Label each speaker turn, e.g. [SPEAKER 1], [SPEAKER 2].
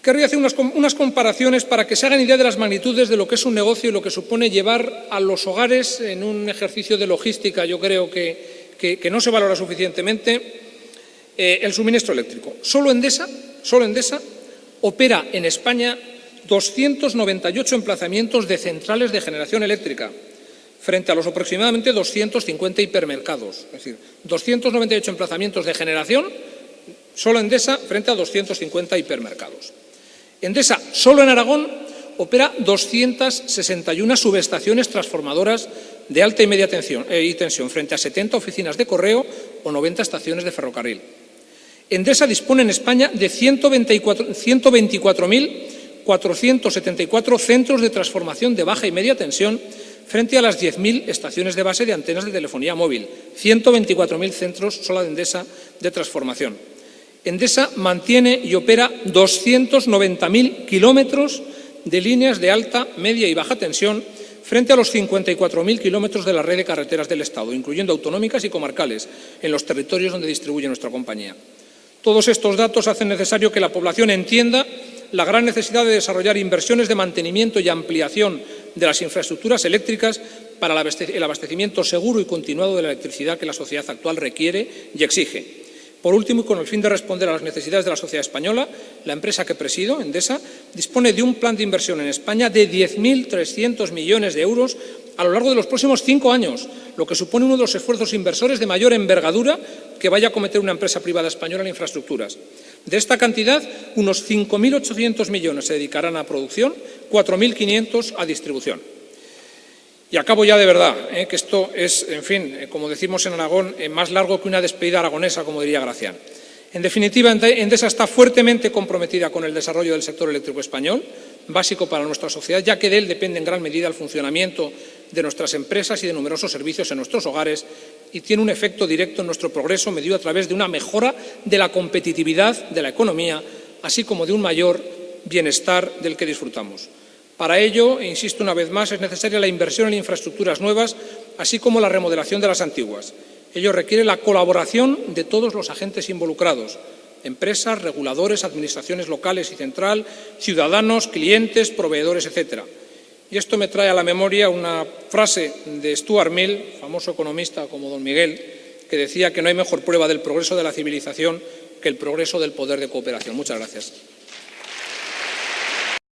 [SPEAKER 1] querría hacer unas comparaciones para que se hagan idea de las magnitudes de lo que es un negocio y lo que supone llevar a los hogares en un ejercicio de logística, yo creo que no se valora suficientemente, el suministro eléctrico. Solo Endesa opera en España 298 emplazamientos de centrales de generación eléctrica, frente a los aproximadamente 250 hipermercados. Es decir, 298 emplazamientos de generación, solo Endesa, frente a 250 hipermercados. Endesa, solo en Aragón, opera 261 subestaciones transformadoras de alta y media tensión, frente a 70 oficinas de correo o 90 estaciones de ferrocarril. Endesa dispone en España de 124.474 centros de transformación de baja y media tensión frente a las 10.000 estaciones de base de antenas de telefonía móvil. 124.000 centros solo de Endesa de transformación. Endesa mantiene y opera 290.000 kilómetros de líneas de alta, media y baja tensión frente a los 54.000 kilómetros de la red de carreteras del Estado, incluyendo autonómicas y comarcales, en los territorios donde distribuye nuestra compañía. Todos estos datos hacen necesario que la población entienda la gran necesidad de desarrollar inversiones de mantenimiento y ampliación de las infraestructuras eléctricas para el abastecimiento seguro y continuado de la electricidad que la sociedad actual requiere y exige. Por último, y con el fin de responder a las necesidades de la sociedad española, la empresa que presido, Endesa, dispone de un plan de inversión en España de 10.300 millones de euros a lo largo de los próximos 5 años, lo que supone uno de los esfuerzos inversores de mayor envergadura que vaya a cometer una empresa privada española en infraestructuras. De esta cantidad, unos 5.800 millones se dedicarán a producción, 4.500 a distribución. Y acabo ya de verdad, que esto es, en fin, como decimos en Aragón, más largo que una despedida aragonesa, como diría Gracián. En definitiva, Endesa está fuertemente comprometida con el desarrollo del sector eléctrico español, básico para nuestra sociedad, ya que de él depende en gran medida el funcionamiento de nuestras empresas y de numerosos servicios en nuestros hogares, y tiene un efecto directo en nuestro progreso medido a través de una mejora de la competitividad de la economía, así como de un mayor bienestar del que disfrutamos. Para ello, e insisto una vez más, es necesaria la inversión en infraestructuras nuevas, así como la remodelación de las antiguas. Ello requiere la colaboración de todos los agentes involucrados: empresas, reguladores, administraciones locales y central, ciudadanos, clientes, proveedores, etc. Y esto me trae a la memoria una frase de Stuart Mill, famoso economista como don Miguel, que decía que no hay mejor prueba del progreso de la civilización que el progreso del poder de cooperación. Muchas gracias.